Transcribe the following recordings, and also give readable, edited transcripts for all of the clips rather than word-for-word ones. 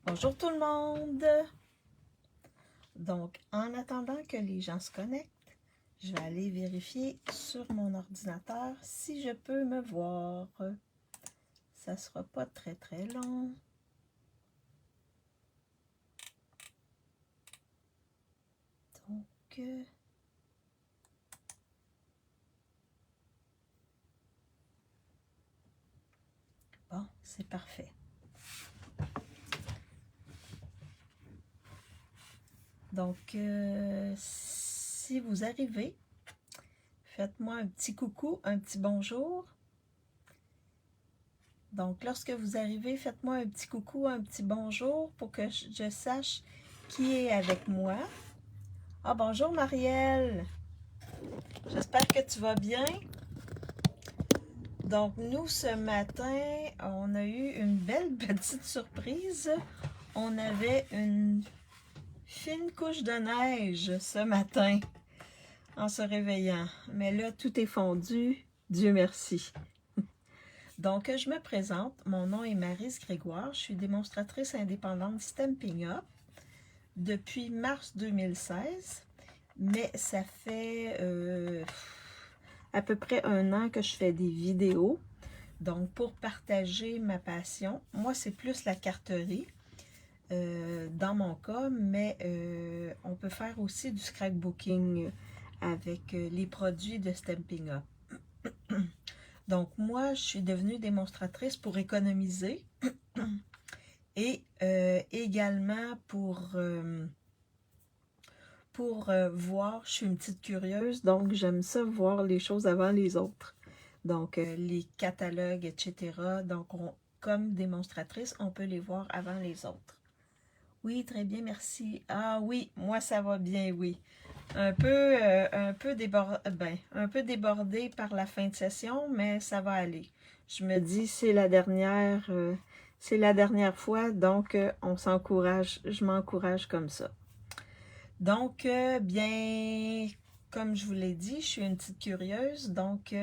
Bonjour tout le monde! Donc, en attendant que les gens se connectent, je vais aller vérifier sur mon ordinateur si je peux me voir. Ça sera pas très très long. Donc, bon, c'est parfait. Donc, si vous arrivez, faites-moi un petit coucou, un petit bonjour. Donc, lorsque vous arrivez, faites-moi un petit coucou, un petit bonjour pour que je sache qui est avec moi. Ah, bonjour Marielle! J'espère que tu vas bien. Donc, nous, ce matin, on a eu une belle petite surprise. On avait une fine couche de neige ce matin en se réveillant. Mais là, tout est fondu. Dieu merci. Donc, je me présente. Mon nom est Maryse Grégoire. Je suis démonstratrice indépendante Stampin' Up depuis mars 2016. Mais ça fait à peu près 1 an que je fais des vidéos. Donc, pour partager ma passion, moi, c'est plus la carterie dans mon cas, mais on peut faire aussi du scrapbooking avec les produits de Stampin' Up. Donc, moi, je suis devenue démonstratrice pour économiser et également pour voir, je suis une petite curieuse, donc j'aime ça voir les choses avant les autres. Donc, les catalogues, etc. Donc, comme démonstratrice, on peut les voir avant les autres. Oui, très bien, merci. Ah oui, moi ça va bien, oui. Un peu débordé par la fin de session, mais ça va aller. Je me dis, c'est la dernière fois, donc on s'encourage, je m'encourage comme ça. Donc, bien, comme je vous l'ai dit, je suis une petite curieuse, donc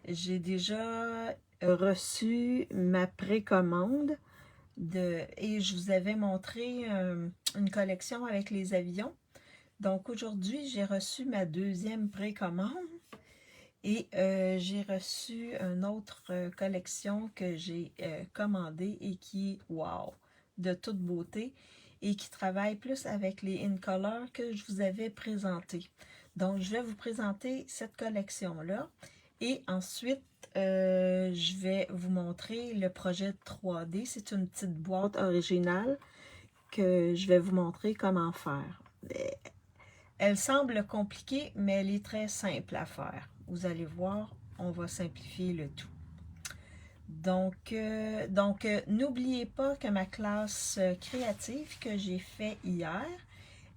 j'ai déjà reçu ma précommande et je vous avais montré une collection avec les avions. Donc, aujourd'hui, j'ai reçu ma 2e précommande et j'ai reçu une autre collection que j'ai commandée et qui est, wow, de toute beauté et qui travaille plus avec les in-color que je vous avais présenté. Donc, je vais vous présenter cette collection-là et ensuite, je vais vous montrer le projet 3D. C'est une petite boîte originale que je vais vous montrer comment faire. Elle semble compliquée, mais elle est très simple à faire. Vous allez voir, on va simplifier le tout. Donc, n'oubliez pas que ma classe créative que j'ai fait hier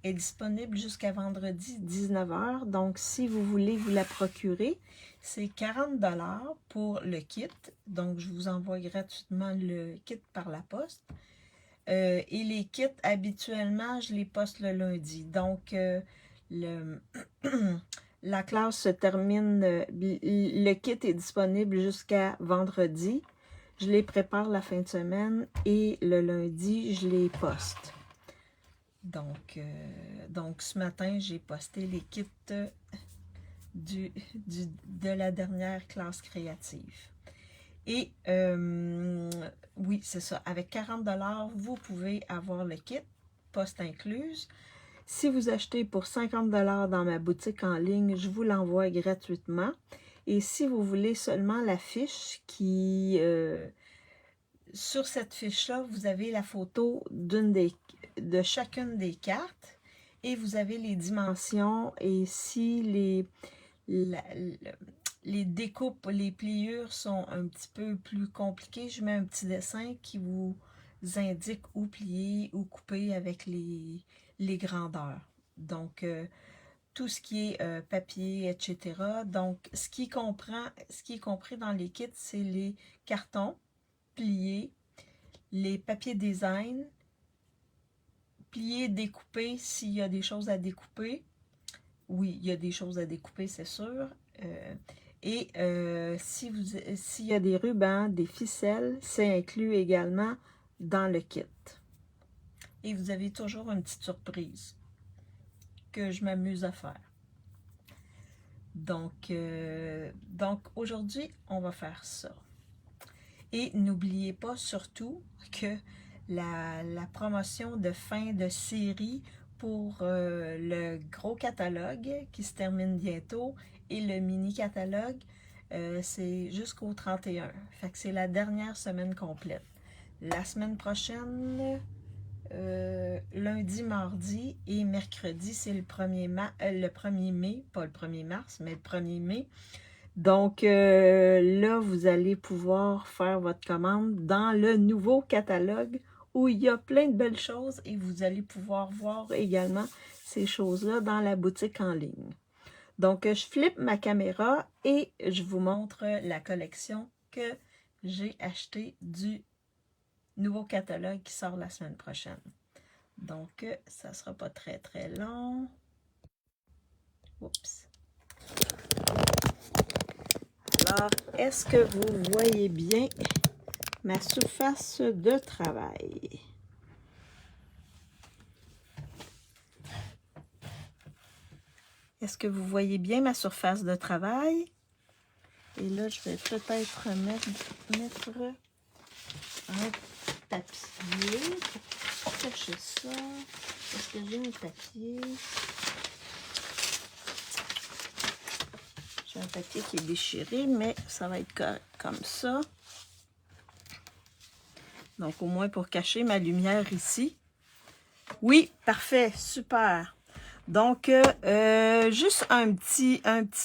est disponible jusqu'à vendredi 19h. Donc, si vous voulez vous la procurer, c'est 40 $ pour le kit. Donc, je vous envoie gratuitement le kit par la poste. Et les kits, habituellement, je les poste le lundi. Donc, la classe se termine, le kit est disponible jusqu'à vendredi. Je les prépare la fin de semaine et le lundi, je les poste. Donc ce matin, j'ai posté les kits de la dernière classe créative. Et oui, c'est ça. Avec 40 $, vous pouvez avoir le kit, poste incluse. Si vous achetez pour 50 $ dans ma boutique en ligne, je vous l'envoie gratuitement. Et si vous voulez seulement la fiche qui... sur cette fiche-là, vous avez la photo de chacune des cartes et vous avez les dimensions et si les découpes, les pliures sont un petit peu plus compliquées, je mets un petit dessin qui vous indique où plier ou couper avec les grandeurs. Donc, tout ce qui est papier, etc. Donc, ce qui est compris dans les kits, c'est les cartons pliés, les papiers design, plier, découper s'il y a des choses à découper. Oui, il y a des choses à découper, c'est sûr. Et s'il y a des rubans, des ficelles, c'est inclus également dans le kit. et vous avez toujours une petite surprise que je m'amuse à faire. Donc aujourd'hui, on va faire ça. Et n'oubliez pas surtout que la promotion de fin de série pour le gros catalogue qui se termine bientôt et le mini catalogue, c'est jusqu'au 31. Fait que c'est la dernière semaine complète. La semaine prochaine, lundi, mardi et mercredi, c'est le 1er mai, pas le 1er mars, mais le 1er mai. Donc là, vous allez pouvoir faire votre commande dans le nouveau catalogue où il y a plein de belles choses et vous allez pouvoir voir également ces choses-là dans la boutique en ligne. Donc, je flippe ma caméra et je vous montre la collection que j'ai achetée du nouveau catalogue qui sort la semaine prochaine. Donc, ça ne sera pas très très long. Oups. Alors, est-ce que vous voyez bien ma surface de travail? Est-ce que vous voyez bien ma surface de travail? Et là, je vais peut-être mettre un papier pour cacher ça. Est-ce que j'ai un papier? J'ai un papier qui est déchiré, mais ça va être comme ça. Donc, au moins pour cacher ma lumière ici. Oui, parfait, super. Donc, juste un petit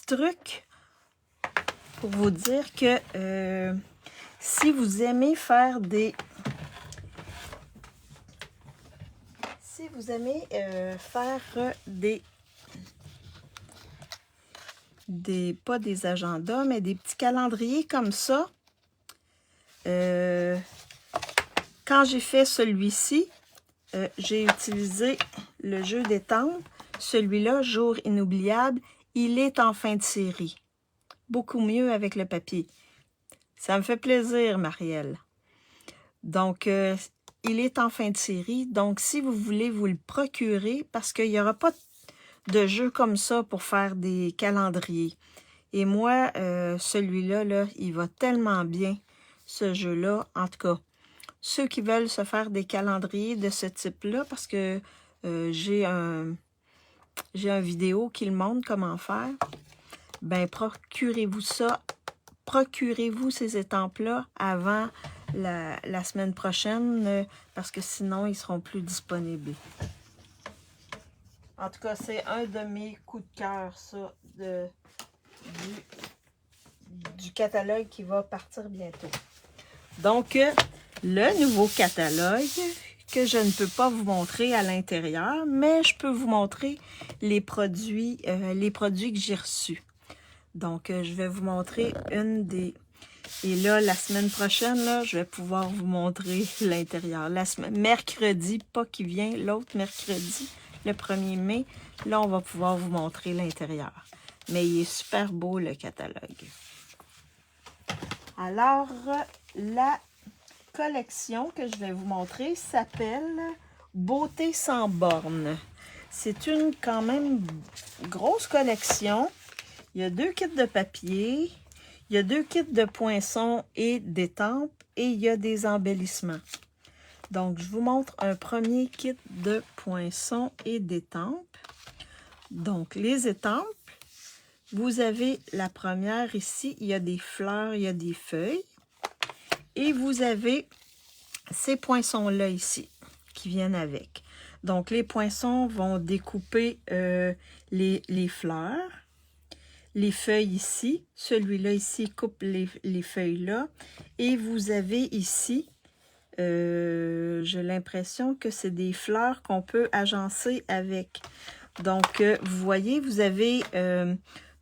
truc pour vous dire que si vous aimez faire des... Si vous aimez faire pas des agendas, mais des petits calendriers comme ça, quand j'ai fait celui-ci, j'ai utilisé le jeu des temps. Celui-là, Jour inoubliable, il est en fin de série. Beaucoup mieux avec le papier. Ça me fait plaisir, Marielle. Donc, il est en fin de série. Donc, si vous voulez vous le procurer, parce qu'il n'y aura pas de jeu comme ça pour faire des calendriers. Et moi, celui-là, là, il va tellement bien, ce jeu-là. En tout cas, ceux qui veulent se faire des calendriers de ce type-là, parce que j'ai un vidéo qui le montre comment faire, ben procurez-vous ça. Procurez-vous ces étampes-là avant la semaine prochaine, parce que sinon, ils ne seront plus disponibles. En tout cas, c'est un de mes coups de cœur, ça, du catalogue qui va partir bientôt. Donc, le nouveau catalogue que je ne peux pas vous montrer à l'intérieur, mais je peux vous montrer les produits que j'ai reçus. Donc, je vais vous montrer une des... Et là, la semaine prochaine, là, je vais pouvoir vous montrer l'intérieur. Mercredi, pas qui vient, l'autre mercredi, le 1er mai, là, on va pouvoir vous montrer l'intérieur. Mais il est super beau, le catalogue. Alors, la collection que je vais vous montrer s'appelle Beauté sans bornes. C'est une quand même grosse collection. Il y a 2 kits de papier, il y a 2 kits de poinçons et d'étampes et il y a des embellissements. Donc, je vous montre un premier kit de poinçons et d'étampes. Donc, les étampes, vous avez la première ici, il y a des fleurs, il y a des feuilles. Et vous avez ces poinçons-là ici qui viennent avec. Donc, les poinçons vont découper les fleurs. Les feuilles ici, celui-là ici coupe les feuilles-là. Et vous avez ici, j'ai l'impression que c'est des fleurs qu'on peut agencer avec. Donc, vous voyez, vous avez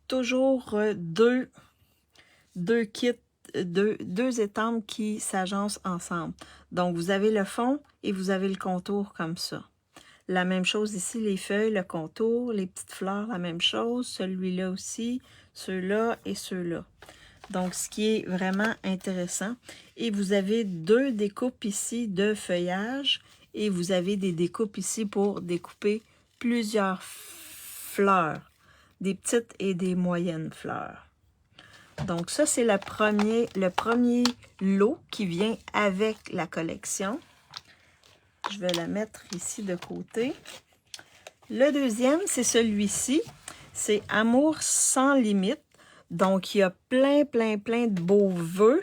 toujours deux kits, deux étampes qui s'agencent ensemble. Donc, vous avez le fond et vous avez le contour comme ça. La même chose ici, les feuilles, le contour, les petites fleurs, la même chose. Celui-là aussi, ceux-là et ceux-là. Donc, ce qui est vraiment intéressant. Et vous avez 2 découpes ici de feuillage Et vous avez des découpes ici pour découper plusieurs fleurs, des petites et des moyennes fleurs. Donc ça, c'est le premier lot qui vient avec la collection. Je vais la mettre ici de côté. Le deuxième, c'est celui-ci. C'est Amour sans limite. Donc, il y a plein de beaux vœux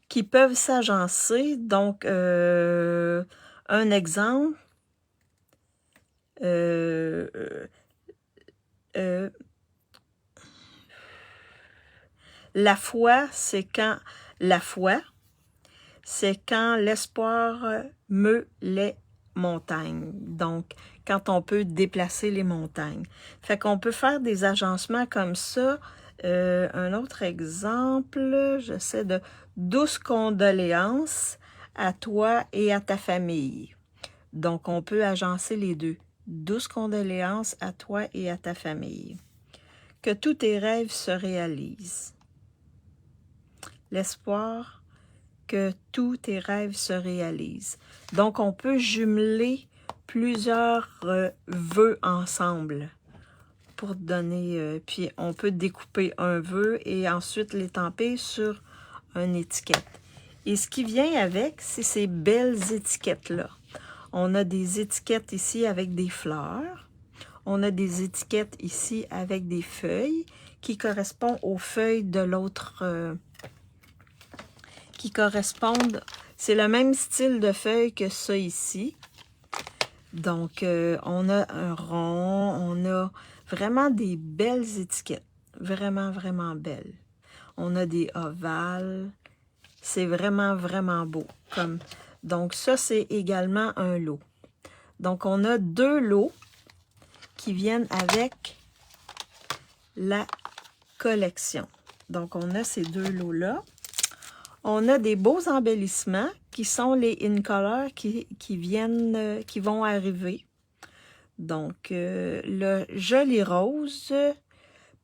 qui peuvent s'agencer. Donc, un exemple. La foi, c'est quand l'espoir meut les montagnes. Donc, quand on peut déplacer les montagnes. Fait qu'on peut faire des agencements comme ça. Un autre exemple, j'essaie de douces condoléances à toi et à ta famille. Donc, on peut agencer les deux. Douces condoléances à toi et à ta famille. Que tous tes rêves se réalisent. L'espoir que tous tes rêves se réalisent. Donc, on peut jumeler plusieurs vœux ensemble pour donner, puis on peut découper un vœu et ensuite l'étamper sur une étiquette. Et ce qui vient avec, c'est ces belles étiquettes-là. On a des étiquettes ici avec des fleurs. On a des étiquettes ici avec des feuilles qui correspondent aux feuilles de l'autre... qui correspondent... C'est le même style de feuilles que ça ici. Donc, on a un rond, on a vraiment des belles étiquettes. Vraiment belles. On a des ovales. C'est vraiment beau. Donc, ça, c'est également un lot. Donc, on a deux lots qui viennent avec la collection. Donc, on a ces deux lots-là. On a des beaux embellissements qui sont les in color qui vont arriver. Donc, le joli rose,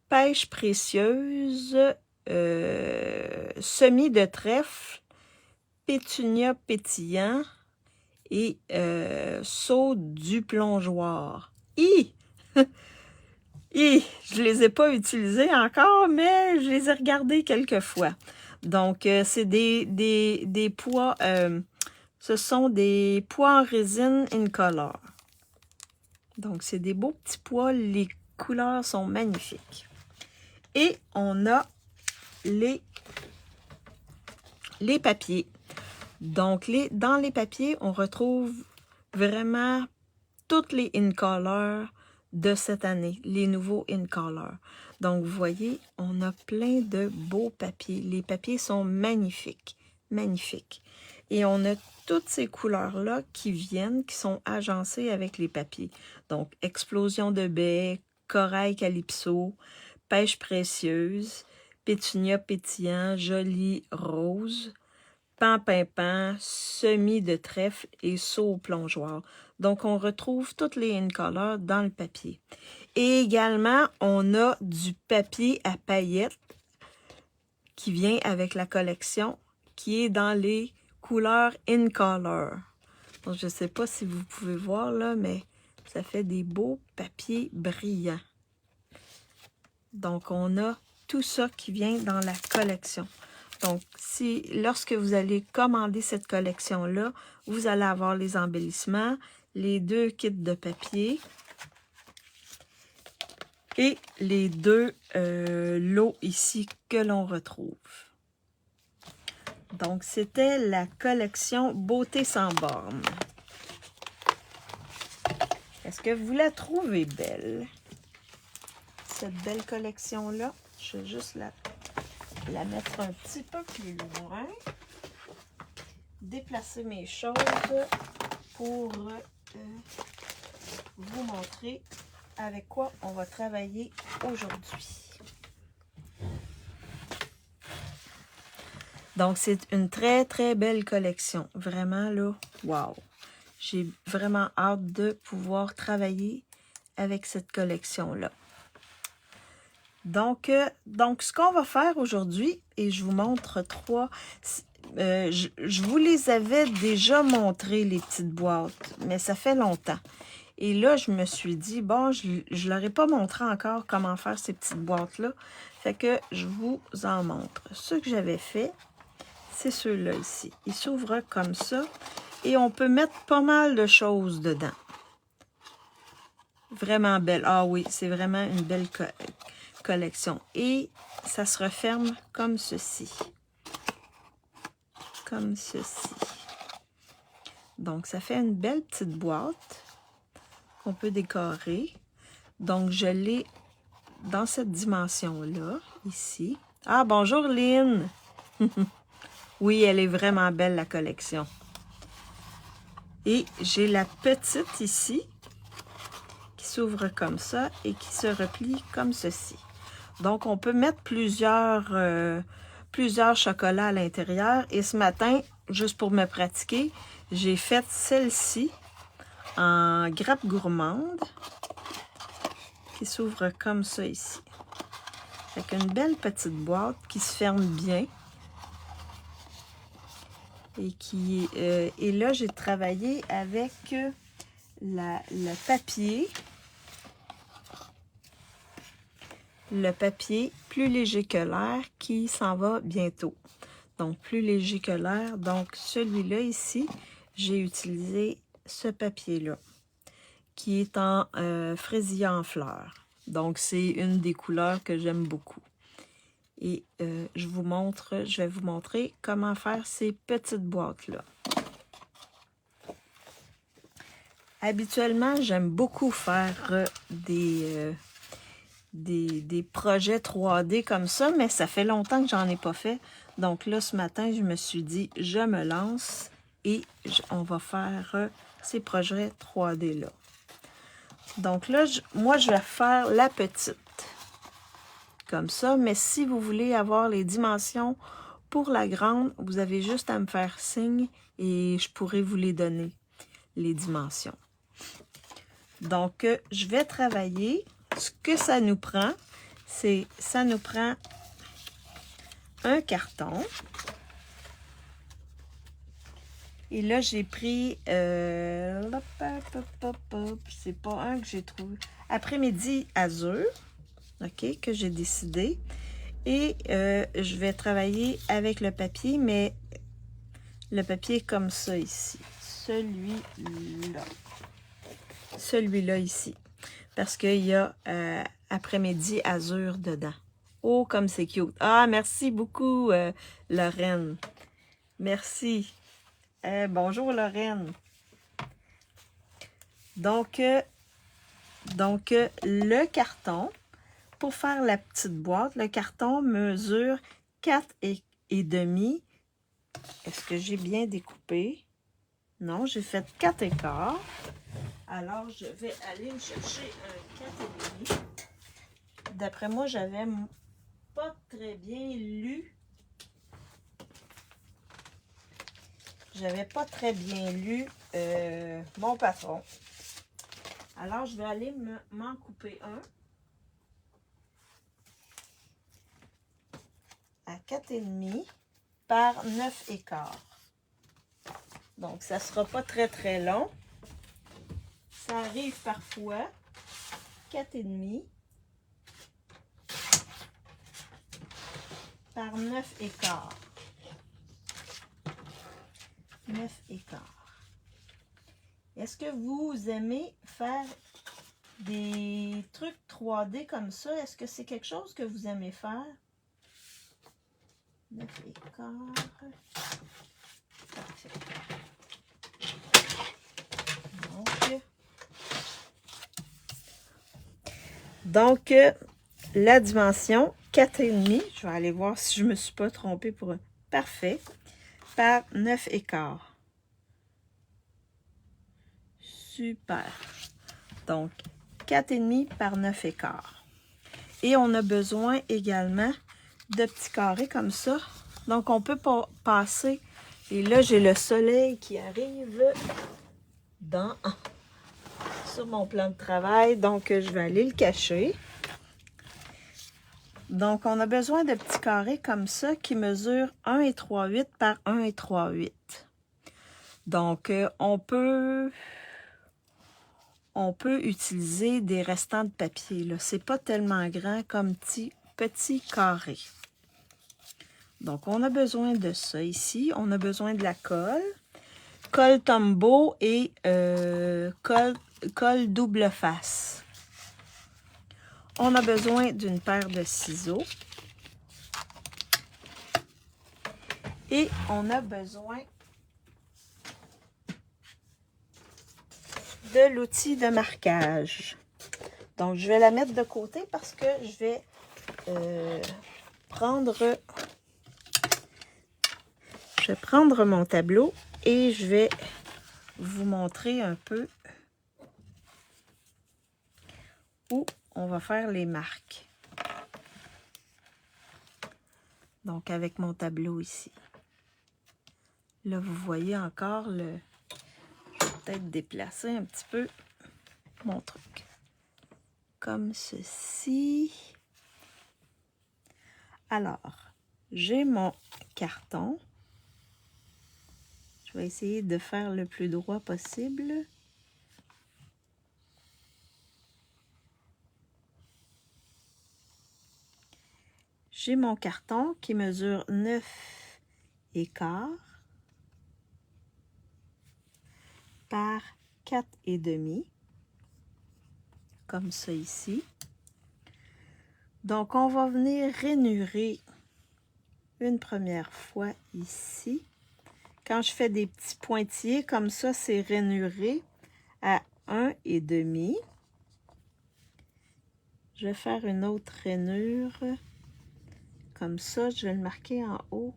pêche précieuse, semis de trèfle, pétunia pétillant et saut du plongeoir. Je les ai pas utilisés encore, mais je les ai regardés quelques fois. Donc, c'est des pois, ce sont des pois en résine in color. Donc, c'est des beaux petits pois, les couleurs sont magnifiques. Et on a les papiers. Donc, dans les papiers, on retrouve vraiment toutes les in color de cette année, les nouveaux in color. Donc, vous voyez, on a plein de beaux papiers. Les papiers sont magnifiques, magnifiques. Et on a toutes ces couleurs-là qui sont agencées avec les papiers. Donc, explosion de baie, corail calypso, pêche précieuse, pétunia pétillant, joli rose, pan, semis de trèfle et saut au plongeoir. Donc, on retrouve toutes les in color dans le papier. Et également, on a du papier à paillettes qui vient avec la collection, qui est dans les couleurs in color. Donc, je ne sais pas si vous pouvez voir là, mais ça fait des beaux papiers brillants. Donc, on a tout ça qui vient dans la collection. Donc, lorsque vous allez commander cette collection-là, vous allez avoir les embellissements, les deux kits de papier et les deux lots ici que l'on retrouve. Donc, c'était la collection Beauté sans bornes. Est-ce que vous la trouvez belle? Cette belle collection-là. Je vais juste la mettre un petit peu plus loin. Déplacer mes choses pour vous montrer avec quoi on va travailler aujourd'hui. Donc, c'est une très belle collection. Vraiment, là, wow! J'ai vraiment hâte de pouvoir travailler avec cette collection-là. Donc, ce qu'on va faire aujourd'hui, et je vous montre je vous les avais déjà montré, les petites boîtes, mais ça fait longtemps. Et là, je me suis dit, bon, je ne leur ai pas montré encore comment faire ces petites boîtes-là. Fait que je vous en montre. Ce que j'avais fait, c'est ceux-là ici. Ils s'ouvrent comme ça et on peut mettre pas mal de choses dedans. Vraiment belle. Ah oui, c'est vraiment une belle collection. Et ça se referme comme ceci. Comme ceci. Donc, ça fait une belle petite boîte qu'on peut décorer. Donc, je l'ai dans cette dimension-là, ici. Ah, bonjour Lynn! Oui, elle est vraiment belle, la collection. Et j'ai la petite ici, qui s'ouvre comme ça et qui se replie comme ceci. Donc, on peut mettre plusieurs chocolats à l'intérieur. Et ce matin, juste pour me pratiquer, j'ai fait celle-ci en grappe gourmande qui s'ouvre comme ça ici. Avec une belle petite boîte qui se ferme bien. Et là, j'ai travaillé avec le papier. Le papier plus léger que l'air qui s'en va bientôt. Donc, plus léger que l'air. Donc, celui-là ici, j'ai utilisé ce papier-là qui est en fraisier en fleurs. Donc, c'est une des couleurs que j'aime beaucoup. Et je vais vous montrer comment faire ces petites boîtes-là. Habituellement, j'aime beaucoup faire des projets 3D comme ça, mais ça fait longtemps que j'en ai pas fait. Donc là, ce matin, je me suis dit, je me lance et on va faire ces projets 3D-là. Donc là, moi, je vais faire la petite. Comme ça, mais si vous voulez avoir les dimensions pour la grande, vous avez juste à me faire signe et je pourrai vous les donner, les dimensions. Donc, je vais travailler. Ce que ça nous prend, ça nous prend un carton. Et là, j'ai pris, c'est pas un que j'ai trouvé, Après-midi azur, ok, que j'ai décidé. Et je vais travailler avec le papier, mais le papier est comme ça ici. Celui-là. Celui-là ici. Parce qu'il y a après-midi azur dedans. Oh, comme c'est cute. Ah, merci beaucoup, Lorraine. Merci. Bonjour, Lorraine. Donc, le carton, pour faire la petite boîte, le carton mesure 4,5. Est-ce que j'ai bien découpé? Non, j'ai fait 4,25. Alors, je vais aller me chercher un 4,5. D'après moi, j'avais pas très bien lu. J'avais pas très bien lu mon patron. Alors, je vais aller m'en couper un à 4,5 par 9,15. Donc, ça sera pas très très long. Ça arrive parfois. 4,5 par 9,15. 9,15. Est-ce que vous aimez faire des trucs 3D comme ça? Est-ce que c'est quelque chose que vous aimez faire? 9,15. Parfait. Donc, la dimension 4,5, je vais aller voir si je ne me suis pas trompée pour un. Parfait. Par 9,15. Super. Donc, 4,5 par 9,15. Et on a besoin également de petits carrés comme ça. Donc, on peut passer. Et là, j'ai le soleil qui arrive sur mon plan de travail. Donc, je vais aller le cacher. Donc, on a besoin de petits carrés comme ça qui mesurent 1 et 3/8 par 1 et 3/8. Donc, on peut utiliser des restants de papier. C'est pas tellement grand comme petit carré. Donc, on a besoin de ça ici. On a besoin de la colle. Colle Tombow et colle double face. On a besoin d'une paire de ciseaux. Et on a besoin de l'outil de marquage. Donc, je vais la mettre de côté parce que je vais prendre mon tableau et je vais vous montrer un peu où on va faire les marques. Donc, avec mon tableau ici. Là, vous voyez encore le... Je vais peut-être déplacer un petit peu mon truc. Comme ceci. Alors, j'ai mon carton. Je vais essayer de faire le plus droit possible. J'ai mon carton qui mesure 9,4 par 4,5, comme ça ici. Donc, on va venir rainurer une première fois ici. Quand je fais des petits pointillés comme ça, c'est rainuré à 1,5. Je vais faire une autre rainure. Comme ça, je vais le marquer en haut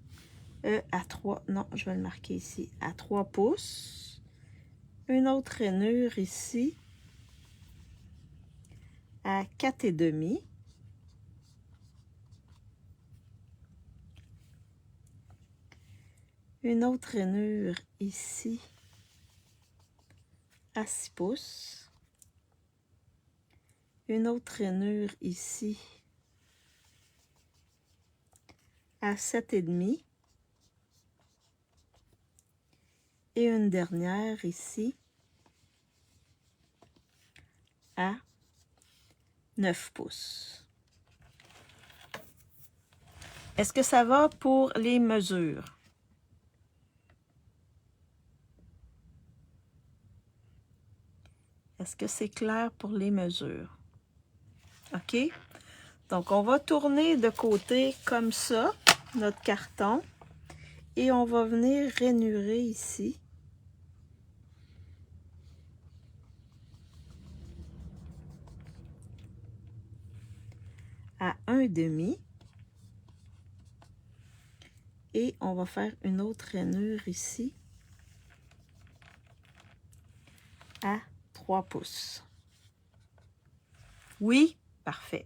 à 3. Non, je vais le marquer ici à 3 pouces. Une autre rainure ici à 4,5. Une autre rainure ici à 6 pouces. Une autre rainure ici à 7,5. Et une dernière ici à 9 pouces. Est-ce que ça va pour les mesures? Est-ce que c'est clair pour les mesures? OK? Donc, on va tourner de côté comme ça, notre carton. Et on va venir rainurer ici. À 1,5. Et on va faire une autre rainure ici à 3 pouces. Oui, parfait.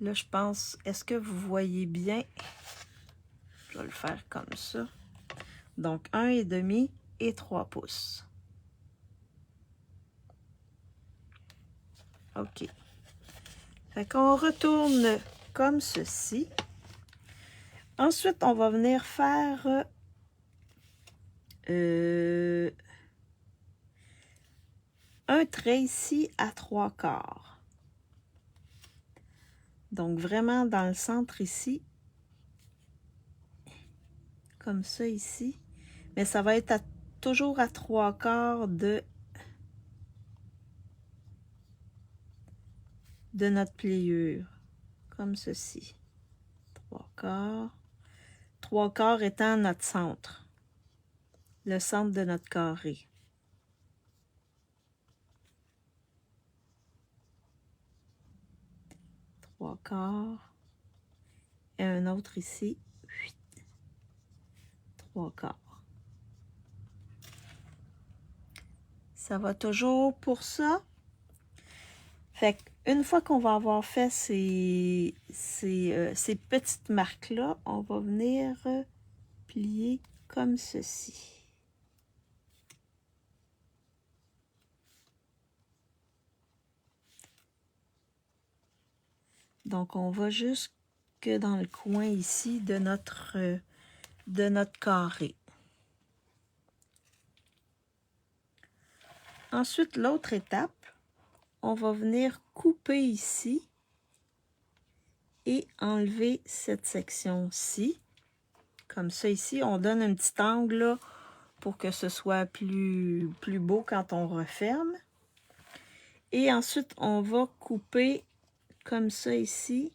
Là, je pense, est-ce que vous voyez bien? Je vais le faire comme ça. Donc, 1,5 et 3 pouces. OK. Fait qu'on retourne comme ceci. Ensuite, on va venir faire un trait ici à 3/4. Donc, vraiment dans le centre ici. Comme ça ici. Mais ça va être toujours à 3/4 de notre pliure. Comme ceci. 3/4. 3/4 étant notre centre. Le centre de notre carré. Trois quarts. Et un autre ici. 3/4. Ça va toujours pour ça. Fait qu'une fois qu'on va avoir fait ces petites marques-là, on va venir plier comme ceci. Donc, on va jusque dans le coin ici de notre carré. Ensuite, l'autre étape, on va venir couper ici et enlever cette section-ci. Comme ça ici, on donne un petit angle là, pour que ce soit plus beau quand on referme. Et ensuite, on va couper comme ça ici,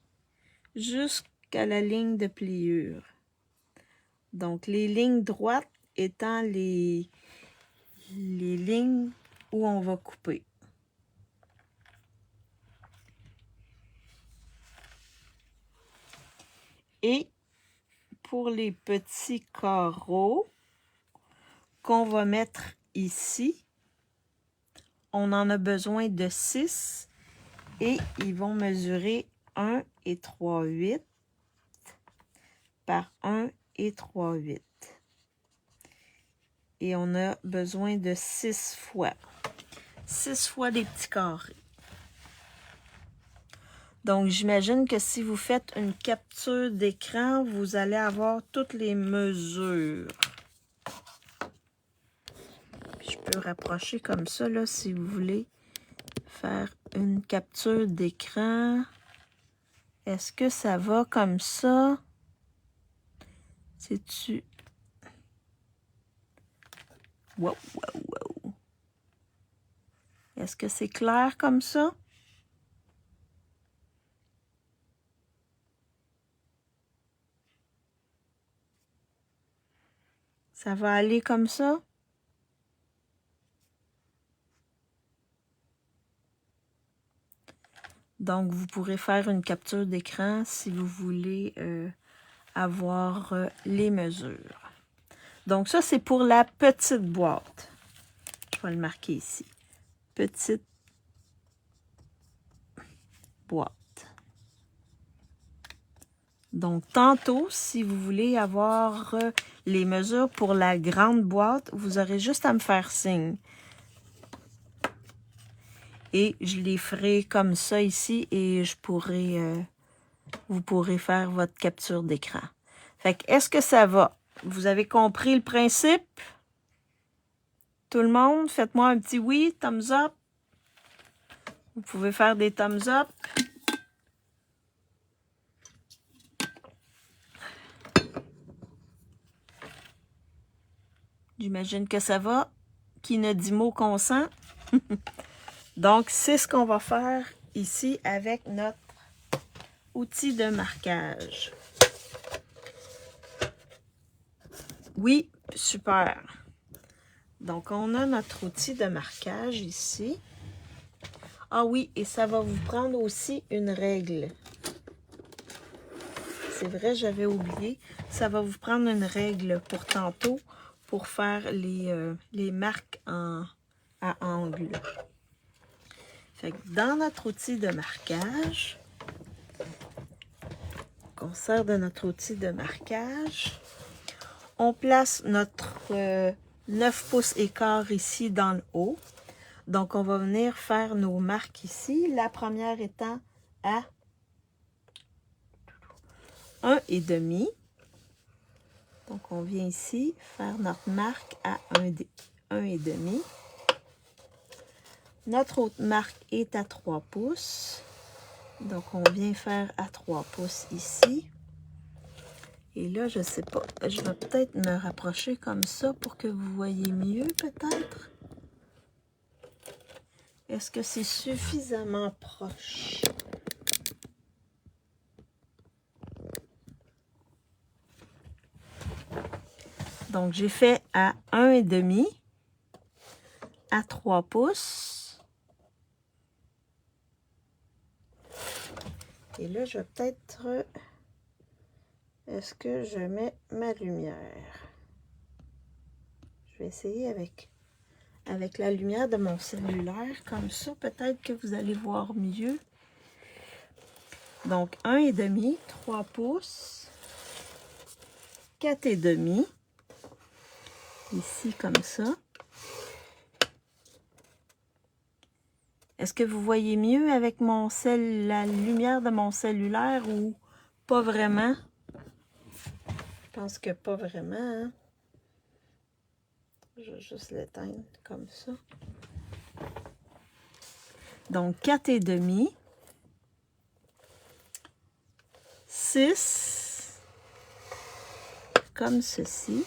jusqu'à la ligne de pliure. Donc, les lignes droites étant les lignes où on va couper. Et pour les petits carreaux qu'on va mettre ici, on en a besoin de 6 et ils vont mesurer 1 et 3/8 par 1 et 3/8. Et on a besoin de 6 fois. 6 fois des petits carrés. Donc, j'imagine que si vous faites une capture d'écran, vous allez avoir toutes les mesures. Puis je peux rapprocher comme ça, là, si vous voulez faire une capture d'écran. Est-ce que ça va comme ça? C'est-tu... Wow, wow, wow. Est-ce que c'est clair comme ça? Ça va aller comme ça? Donc, vous pourrez faire une capture d'écran si vous voulez avoir les mesures. Donc, ça, c'est pour la petite boîte. Je vais le marquer ici. Petite boîte. Donc, tantôt, si vous voulez avoir les mesures pour la grande boîte, vous aurez juste à me faire signe. Et je les ferai comme ça ici et je pourrai, vous pourrez faire votre capture d'écran. Fait que, est-ce que ça va? Vous avez compris le principe? Tout le monde, faites-moi un petit oui, thumbs up. Vous pouvez faire des thumbs up. J'imagine que ça va. Qui ne dit mot consent. Donc, c'est ce qu'on va faire ici avec notre outil de marquage. Oui, super. Donc, on a notre outil de marquage ici. Ah oui, et ça va vous prendre aussi une règle. C'est vrai, j'avais oublié. Ça va vous prendre une règle pour tantôt pour faire les marques à angle. Fait que dans notre outil de marquage, on sert de notre outil de marquage, on place notre 9 pouces et quart ici dans le haut. Donc, on va venir faire nos marques ici. La première étant à 1,5. Donc, on vient ici faire notre marque à 1,5. Notre autre marque est à 3 pouces. Donc, on vient faire à 3 pouces ici. Et là, je ne sais pas, je vais peut-être me rapprocher comme ça pour que vous voyez mieux, peut-être. Est-ce que c'est suffisamment proche? Donc, j'ai fait à 1,5, à 3 pouces. Et là, je vais peut-être... Est-ce que je mets ma lumière? Je vais essayer avec la lumière de mon cellulaire. Comme ça, peut-être que vous allez voir mieux. Donc, 1,5, 3 pouces, 4,5. Ici, comme ça. Est-ce que vous voyez mieux avec la lumière de mon cellulaire ou pas vraiment? Je pense que pas vraiment, hein? Je vais juste l'éteindre comme ça. Donc, 4,5. 6. Comme ceci.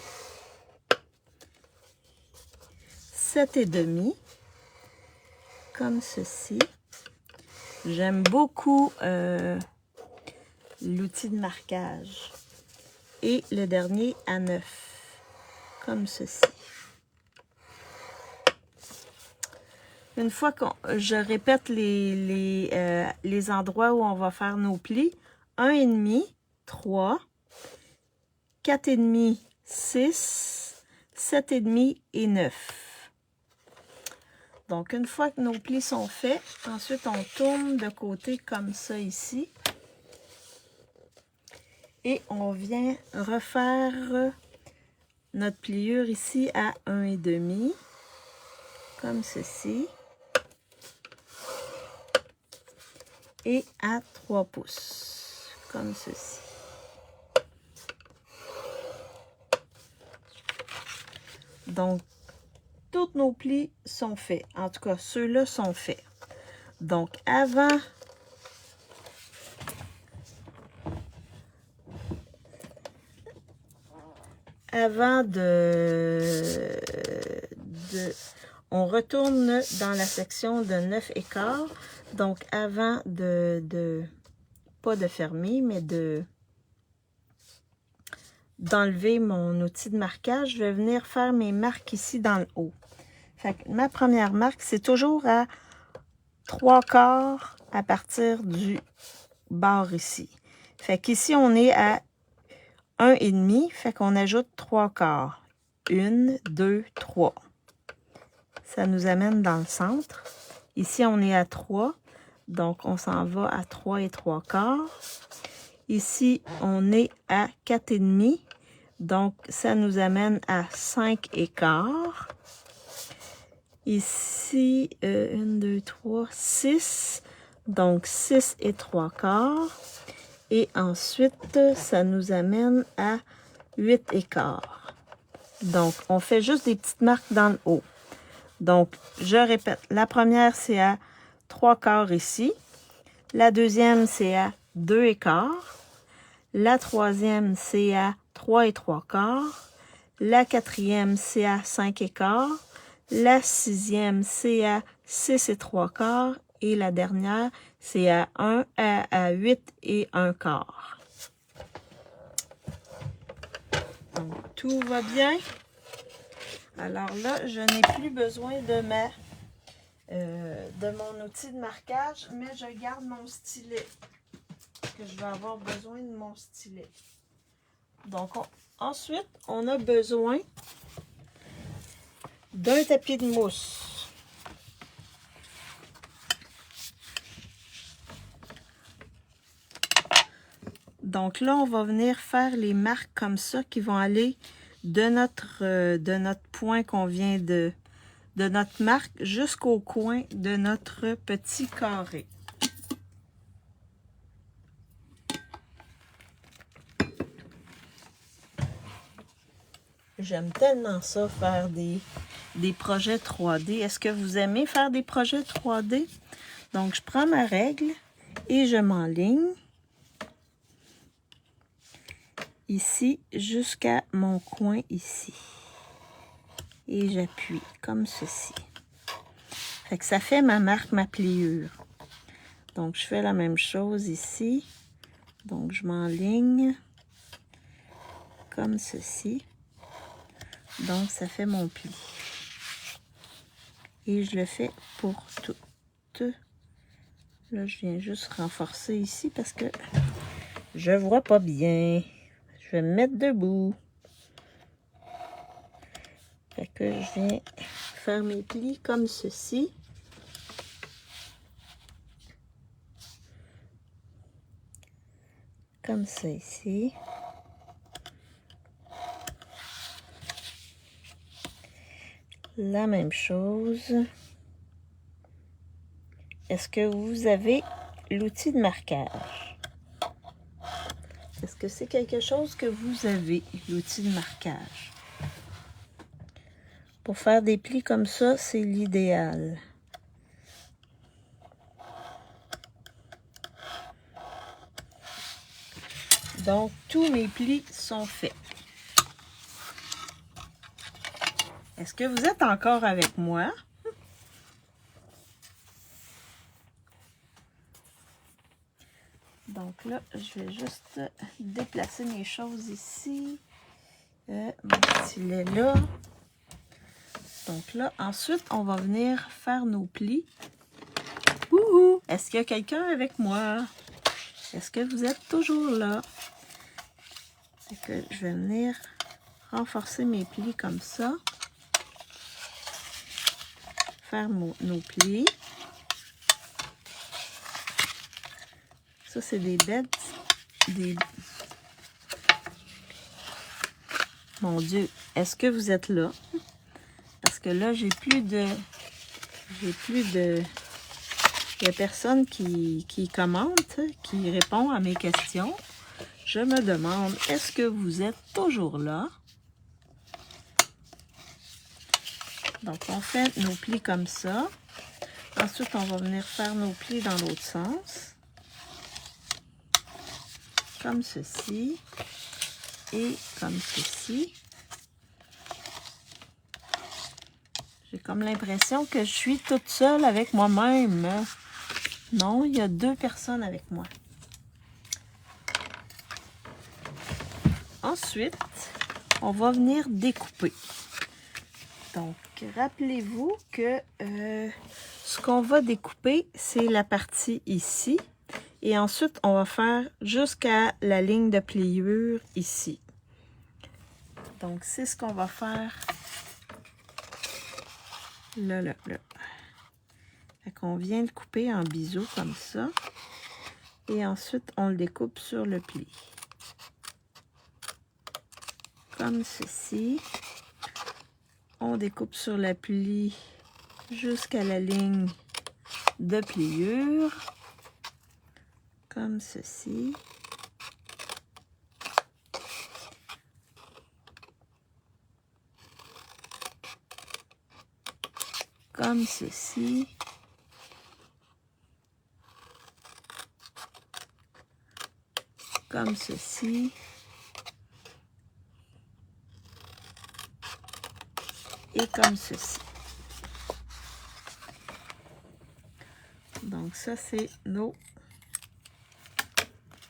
7,5. Comme ceci. J'aime beaucoup l'outil de marquage. Et le dernier à 9. Comme ceci. Une fois que je répète les endroits où on va faire nos plis, 1,5, 3, 4,5, 6, 7,5 et 9. Donc, une fois que nos plis sont faits, ensuite on tourne de côté comme ça ici. Et on vient refaire notre pliure ici à 1,5, comme ceci. Et à 3 pouces, comme ceci. Donc, tous nos plis sont faits. En tout cas, ceux-là sont faits. Donc, avant on retourne dans la section de 9,15. Donc, avant pas de fermer, mais d'enlever mon outil de marquage, je vais venir faire mes marques ici dans le haut. Fait que ma première marque, c'est toujours à 3/4 à partir du bord ici. Fait qu'ici, on est à 1,5, fait qu'on ajoute 3/4. 1, 2, 3. Ça nous amène dans le centre. Ici, on est à 3. Donc, on s'en va à 3 et 3/4. Ici, on est à 4,5. Donc, ça nous amène à 5,15. Ici, 1, 2, 3, 6. Donc, 6 et 3/4. Et ensuite, ça nous amène à 8,15. Donc, on fait juste des petites marques dans le haut. Donc, je répète, la première, c'est à 3/4 ici. La deuxième, c'est à 2,15. La troisième, c'est à 3 et 3/4. La quatrième, c'est à 5,15. La sixième, c'est à 6 et 3/4. Et la dernière, c'est à 8 et 1/4. Donc, tout va bien. Alors là, je n'ai plus besoin de mon outil de marquage, mais je garde mon stylet. Parce que je vais avoir besoin de mon stylet. Donc, ensuite, on a besoin d'un tapis de mousse. Donc là, on va venir faire les marques comme ça qui vont aller de notre point qu'on vient de notre marque jusqu'au coin de notre petit carré. J'aime tellement ça, faire des projets 3D. Est-ce que vous aimez faire des projets 3D? Donc, je prends ma règle et je m'enligne ici jusqu'à mon coin ici. Et j'appuie comme ceci. Fait que ça fait ma marque, ma pliure. Donc, je fais la même chose ici. Donc, je m'enligne comme ceci. Donc, ça fait mon pli. Et je le fais pour tout. Là, je viens juste renforcer ici parce que je vois pas bien. Je vais me mettre debout. Fait que je viens faire mes plis comme ceci. Comme ça ici. La même chose. est-ce que vous avez l'outil de marquage? Est-ce que c'est quelque chose que vous avez, l'outil de marquage? Pour faire des plis comme ça, c'est l'idéal. Donc, tous mes plis sont faits. Est-ce que vous êtes encore avec moi? Donc là, je vais juste déplacer mes choses ici. Mon stylet là. Donc là, ensuite, on va venir faire nos plis. Wouhou! Est-ce qu'il y a quelqu'un avec moi? Est-ce que vous êtes toujours là? C'est que je vais venir renforcer mes plis comme ça. Faire nos plis. Ça, c'est des bêtes. Mon Dieu, est-ce que vous êtes là? Parce que là, j'ai plus de... Il n'y a personne qui commente, qui répond à mes questions. Je me demande, est-ce que vous êtes toujours là? Donc, on fait nos plis comme ça. Ensuite, on va venir faire nos plis dans l'autre sens. Comme ceci. Et comme ceci. J'ai comme l'impression que je suis toute seule avec moi-même. Non, il y a 2 personnes avec moi. Ensuite, on va venir découper. Donc, rappelez-vous que ce qu'on va découper, c'est la partie ici. Et ensuite, on va faire jusqu'à la ligne de pliure ici. Donc, c'est ce qu'on va faire là. Fait qu'on vient le couper en biseau comme ça. Et ensuite, on le découpe sur le pli. Comme ceci. On découpe sur le pli jusqu'à la ligne de pliure. Comme ceci. Comme ceci. Comme ceci. Et comme ceci. Donc ça, c'est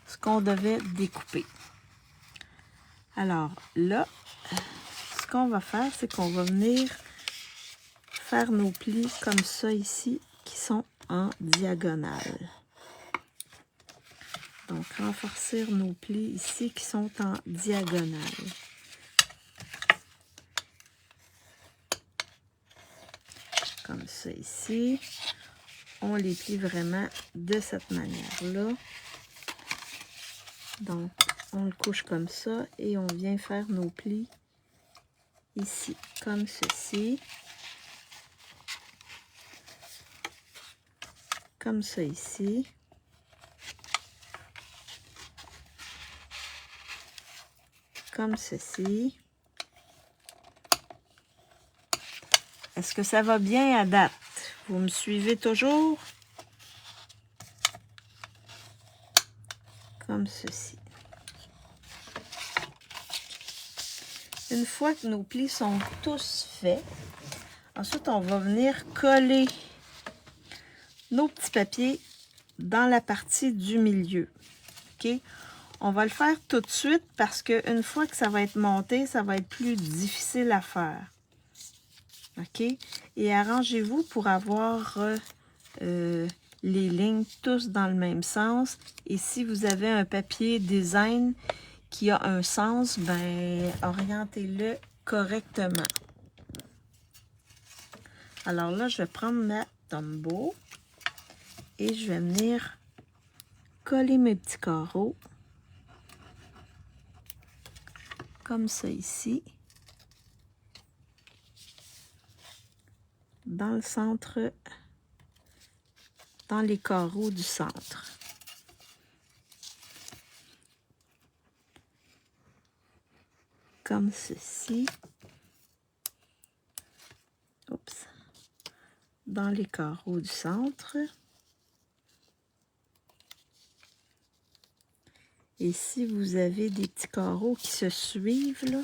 ce qu'on devait découper. Alors là, ce qu'on va faire, c'est qu'on va venir faire nos plis comme ça ici, qui sont en diagonale. Donc, renforcer nos plis ici qui sont en diagonale. Comme ça ici. On les plie vraiment de cette manière-là. Donc, on le couche comme ça et on vient faire nos plis ici, comme ceci. Comme ça ici. Comme ceci. Est-ce que ça va bien à date? Vous me suivez toujours? Comme ceci. Une fois que nos plis sont tous faits, ensuite on va venir coller nos petits papiers dans la partie du milieu. OK? On va le faire tout de suite parce qu'une fois que ça va être monté, ça va être plus difficile à faire. OK? Et arrangez-vous pour avoir les lignes tous dans le même sens. Et si vous avez un papier design qui a un sens, ben orientez-le correctement. Alors là, je vais prendre ma Tombow et je vais venir coller mes petits carreaux comme ça ici, dans le centre dans les carreaux du centre. Comme ceci. Oups. Dans les carreaux du centre. Et si vous avez des petits carreaux qui se suivent, là,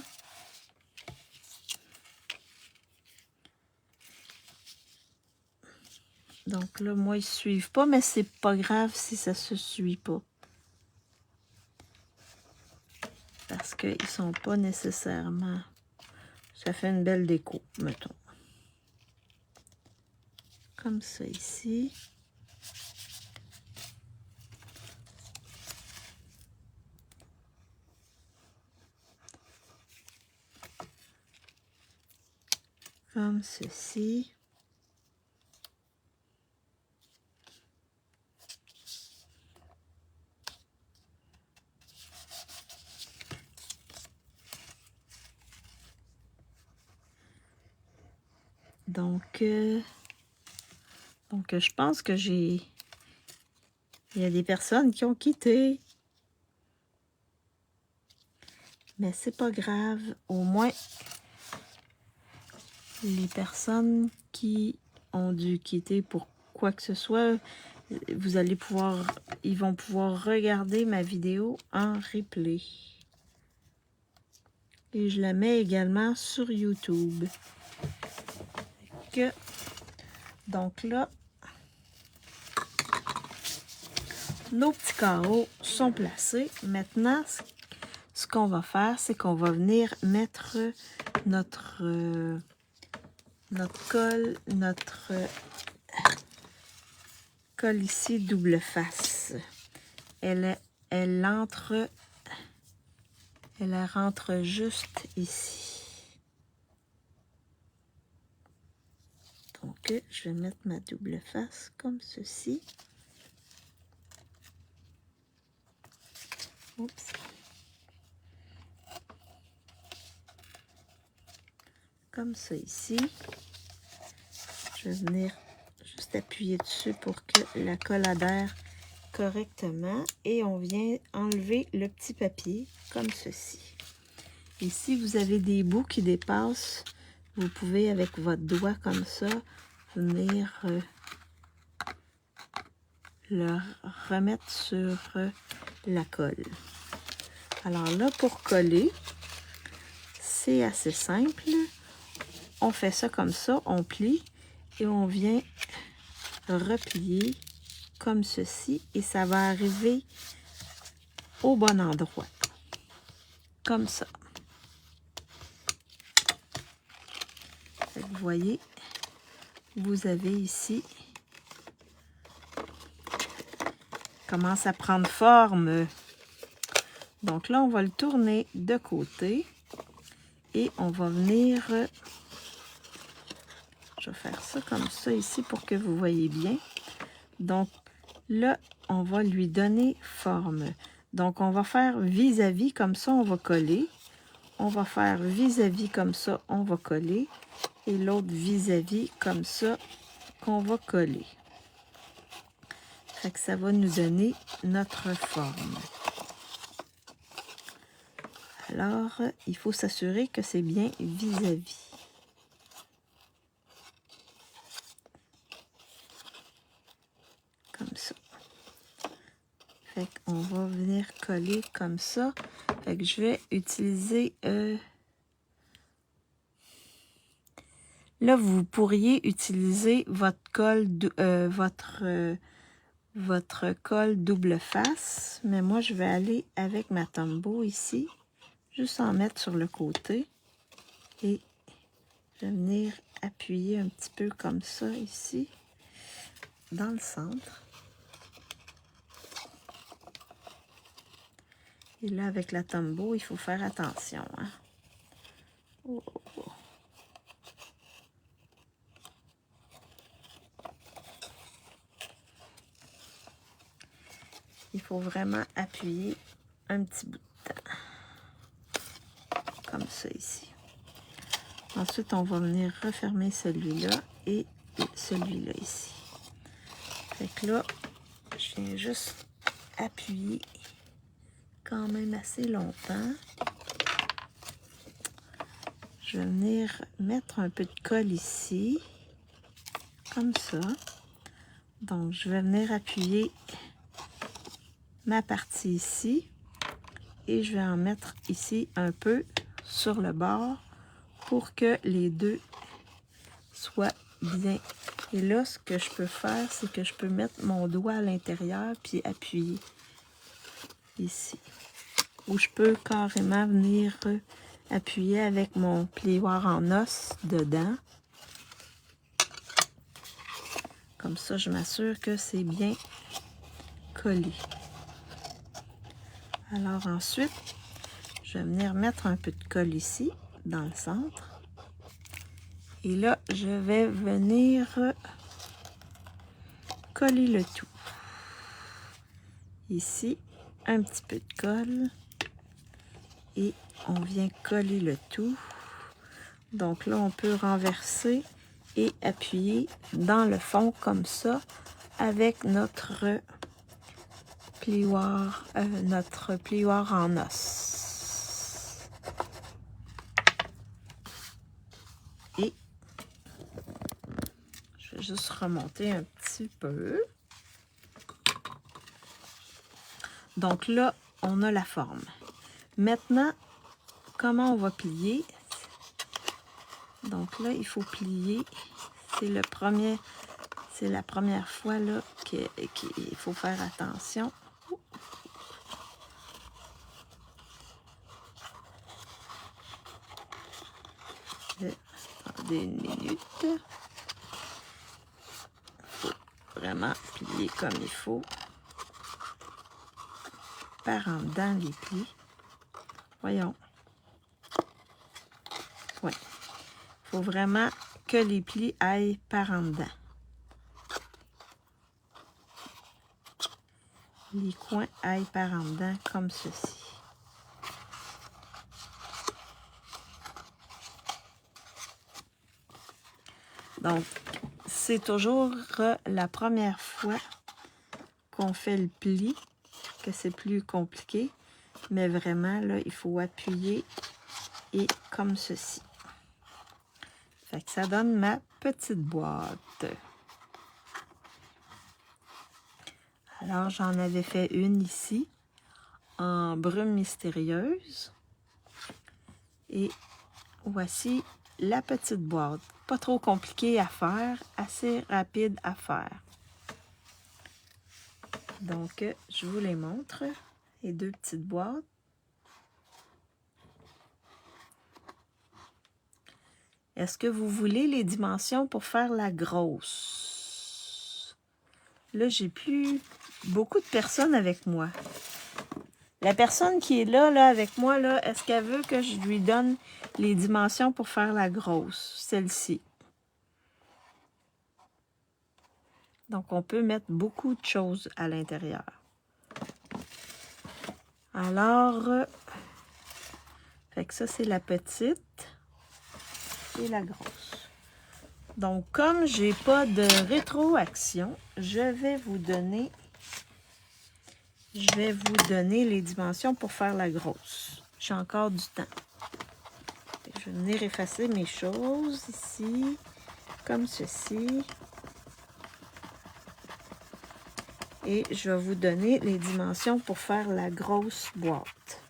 donc là, moi, ils ne se suivent pas, mais c'est pas grave si ça se suit pas. Parce qu'ils sont pas nécessairement... Ça fait une belle déco, mettons. Comme ça ici. Comme ceci. Donc, je pense que il y a des personnes qui ont quitté. Mais c'est pas grave. Au moins, les personnes qui ont dû quitter pour quoi que ce soit, ils vont pouvoir regarder ma vidéo en replay. Et je la mets également sur YouTube. Donc là, nos petits carreaux sont placés. Maintenant, ce qu'on va faire, c'est qu'on va venir mettre notre colle ici double face. Elle rentre juste ici. Donc, je vais mettre ma double face comme ceci. Oups. Comme ça ici. Je vais venir juste appuyer dessus pour que la colle adhère correctement. Et on vient enlever le petit papier comme ceci. Et si vous avez des bouts qui dépassent, vous pouvez avec votre doigt comme ça venir le remettre sur la colle. Alors là, pour coller, c'est assez simple. On fait ça comme ça, on plie et on vient replier comme ceci et ça va arriver au bon endroit. Comme ça. Vous voyez, vous avez ici, commence à prendre forme. Donc là, on va le tourner de côté et on va venir, je vais faire ça comme ça ici pour que vous voyez bien. Donc là, on va lui donner forme. Donc on va faire vis-à-vis comme ça, on va coller. On va faire vis-à-vis comme ça, on va coller. Et l'autre vis-à-vis comme ça, qu'on va coller. Fait que ça va nous donner notre forme. Alors, il faut s'assurer que c'est bien vis-à-vis. Comme ça. Fait qu'on va venir coller comme ça. Fait que je vais utiliser... Là, vous pourriez utiliser votre colle, votre colle double face. Mais moi, je vais aller avec ma Tombow ici. Juste en mettre sur le côté. Et je vais venir appuyer un petit peu comme ça ici. Dans le centre. Et là, avec la Tombow, il faut faire attention. Hein? Oh, oh, oh. Il faut vraiment appuyer un petit bout de temps. Comme ça ici. Ensuite, on va venir refermer celui-là et celui-là ici. Fait que là, je viens juste appuyer quand même assez longtemps. Je vais venir mettre un peu de colle ici, comme ça. Donc, je vais venir appuyer ma partie ici et je vais en mettre ici un peu sur le bord pour que les deux soient bien. Et là, ce que je peux faire, c'est que je peux mettre mon doigt à l'intérieur puis appuyer ici. Ou je peux carrément venir appuyer avec mon plioir en os dedans. Comme ça, je m'assure que c'est bien collé. Alors ensuite, je vais venir mettre un peu de colle ici, dans le centre. Et là, je vais venir coller le tout. Ici, un petit peu de colle. Et on vient coller le tout. Donc là, on peut renverser et appuyer dans le fond comme ça avec notre plioir en os. Et je vais juste remonter un petit peu. Donc là, on a la forme. Maintenant, comment on va plier? Donc là, il faut plier. C'est la première fois là qu'il faut faire attention. Attendez une minute. Il faut vraiment plier comme il faut. Par en dedans les plis. Voyons. Oui. Il faut vraiment que les plis aillent par en dedans. Les coins aillent par en dedans comme ceci. Donc, c'est toujours la première fois qu'on fait le pli que c'est plus compliqué. Mais vraiment, là, il faut appuyer et comme ceci. Fait que ça donne ma petite boîte. Alors, j'en avais fait une ici, en brume mystérieuse. Et voici la petite boîte. Pas trop compliquée à faire, assez rapide à faire. Donc, je vous les montre, les deux petites boîtes. Est-ce que vous voulez les dimensions pour faire la grosse? Là, j'ai plus beaucoup de personnes avec moi. La personne qui est là avec moi, là, est-ce qu'elle veut que je lui donne les dimensions pour faire la grosse? Celle-ci. Donc, on peut mettre beaucoup de choses à l'intérieur. Alors, fait que ça, c'est la petite et la grosse. Donc, comme j'ai pas de rétroaction, je vais vous donner les dimensions pour faire la grosse. J'ai encore du temps. Je vais venir effacer mes choses ici, comme ceci. Et je vais vous donner les dimensions pour faire la grosse boîte.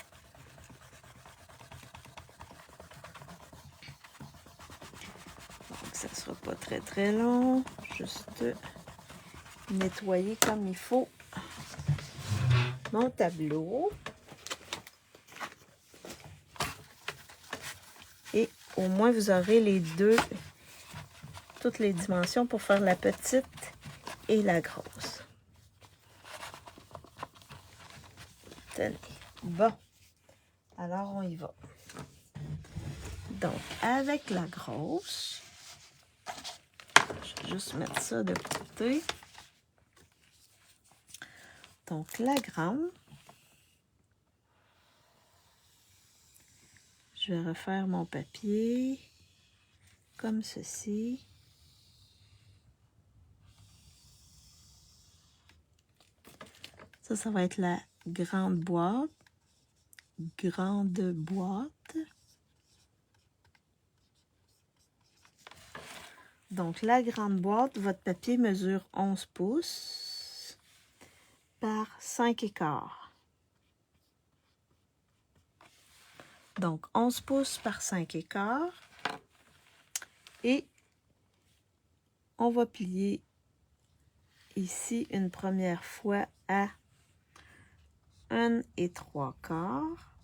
Donc, ça ne sera pas très très long. Juste nettoyer comme il faut mon tableau. Et au moins, vous aurez toutes les dimensions pour faire la petite et la grosse. Tenez. Bon. Alors, on y va. Donc, avec la grosse, je vais juste mettre ça de côté. Donc, la grande, je vais refaire mon papier comme ceci. Ça va être la grande boîte. Grande boîte. Donc, la grande boîte, votre papier mesure 11 pouces par 5 1/4. Donc, 11 pouces par 5 1/4. Et on va plier ici une première fois à 1 3/4.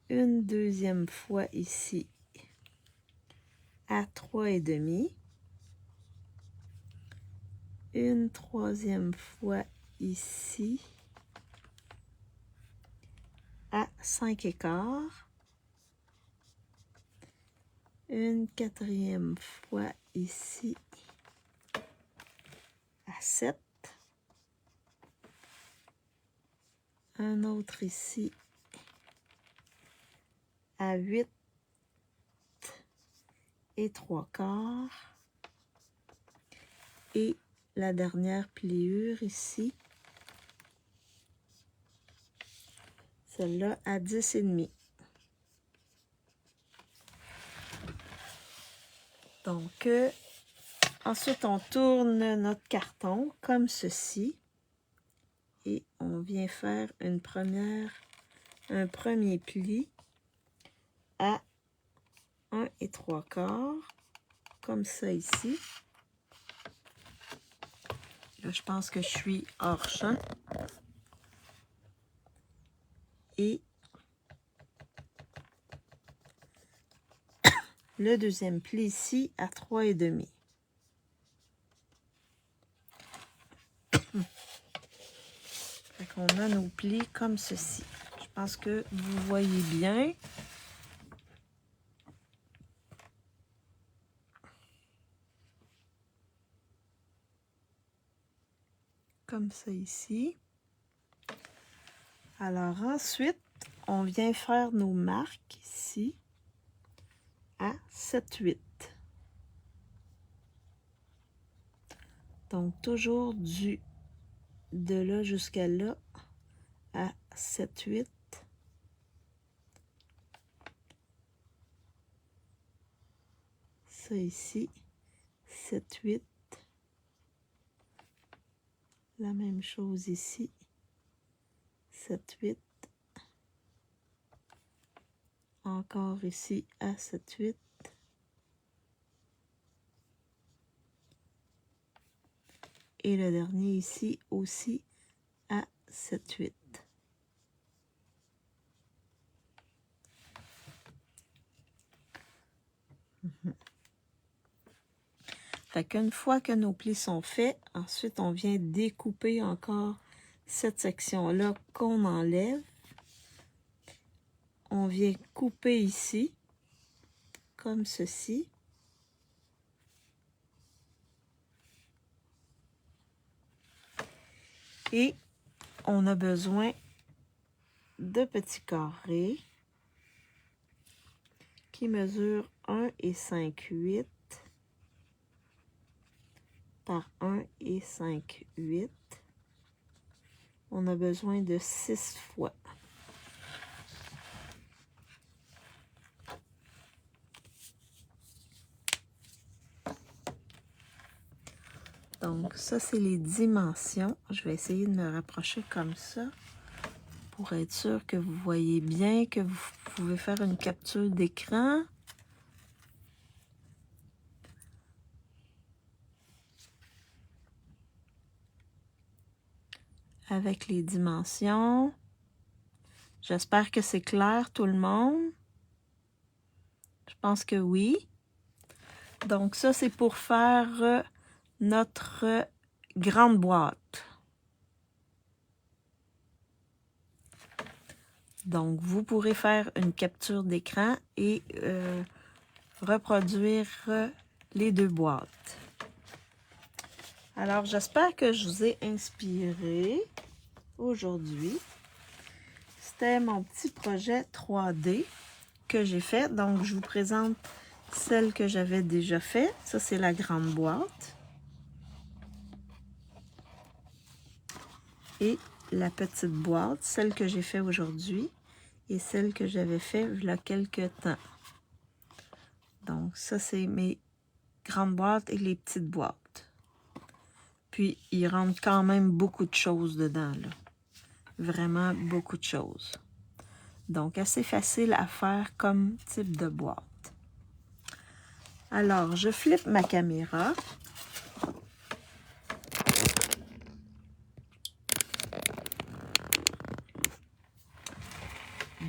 Une deuxième fois ici à 3 1/2. Une troisième fois ici à 5 1/4. Une quatrième fois ici à 7. Un autre ici à 8 3/4. Et la dernière pliure ici, celle-là à 10 1/2. Donc, ensuite, on tourne notre carton comme ceci. Et on vient faire un premier pli à 1 3/4, comme ça ici. Là, je pense que je suis hors champ. Et le deuxième pli ici à 3 1/2. Fait qu'on a nos plis comme ceci. Je pense que vous voyez bien. Comme ça ici. Alors ensuite, on vient faire nos marques ici à 7 8. Donc toujours de là jusqu'à là à 7 8. Ça ici, 7 8. La même chose ici, 7 8. Encore ici à 7 8. Et le dernier ici aussi à 7 8. Fait qu'une fois que nos plis sont faits, ensuite on vient découper encore cette section-là qu'on enlève. On vient couper ici, comme ceci. Et on a besoin de petits carrés qui mesurent 1 5 8 par 1 5 8. On a besoin de 6 fois. Donc, ça, c'est les dimensions. Je vais essayer de me rapprocher comme ça pour être sûr que vous voyez bien, que vous pouvez faire une capture d'écran. Avec les dimensions. J'espère que c'est clair, tout le monde. Je pense que oui. Donc, ça, c'est pour faire notre grande boîte. Donc, vous pourrez faire une capture d'écran et reproduire les deux boîtes. Alors, j'espère que je vous ai inspiré aujourd'hui. C'était mon petit projet 3D que j'ai fait. Donc, je vous présente celle que j'avais déjà fait. Ça, c'est la grande boîte. et la petite boîte, celle que j'ai fait aujourd'hui et celle que j'avais fait il y a quelques temps. Donc ça, c'est mes grandes boîtes et les petites boîtes. Puis, il rentre quand même beaucoup de choses dedans, là. Vraiment beaucoup de choses. Donc, assez facile à faire comme type de boîte. Alors, je flippe ma caméra.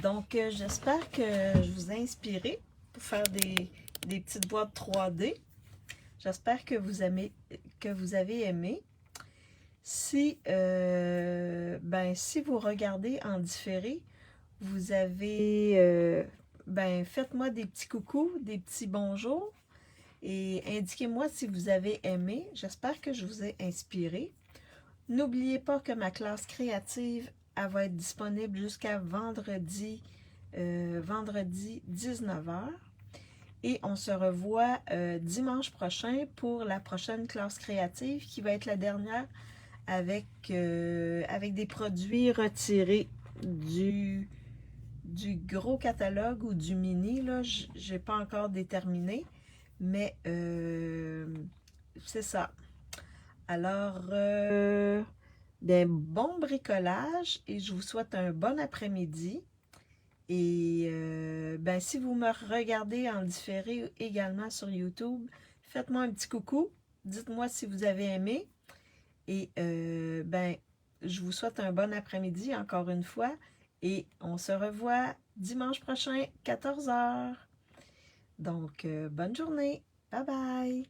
Donc, j'espère que je vous ai inspiré pour faire des petites boîtes 3D. J'espère que vous avez aimé. Si vous regardez en différé, vous avez, faites-moi des petits coucous, des petits bonjours et indiquez-moi si vous avez aimé. J'espère que je vous ai inspiré. N'oubliez pas que ma classe créative, elle va être disponible jusqu'à vendredi 19h. Et on se revoit dimanche prochain pour la prochaine classe créative qui va être la dernière avec des produits retirés du gros catalogue ou du mini. Là, j'ai pas encore déterminé, mais c'est ça. Alors, bon bricolage et je vous souhaite un bon après-midi. Et si vous me regardez en différé également sur YouTube, faites-moi un petit coucou. Dites-moi si vous avez aimé. Et je vous souhaite un bon après-midi encore une fois. Et on se revoit dimanche prochain, 14h. Donc, bonne journée. Bye bye.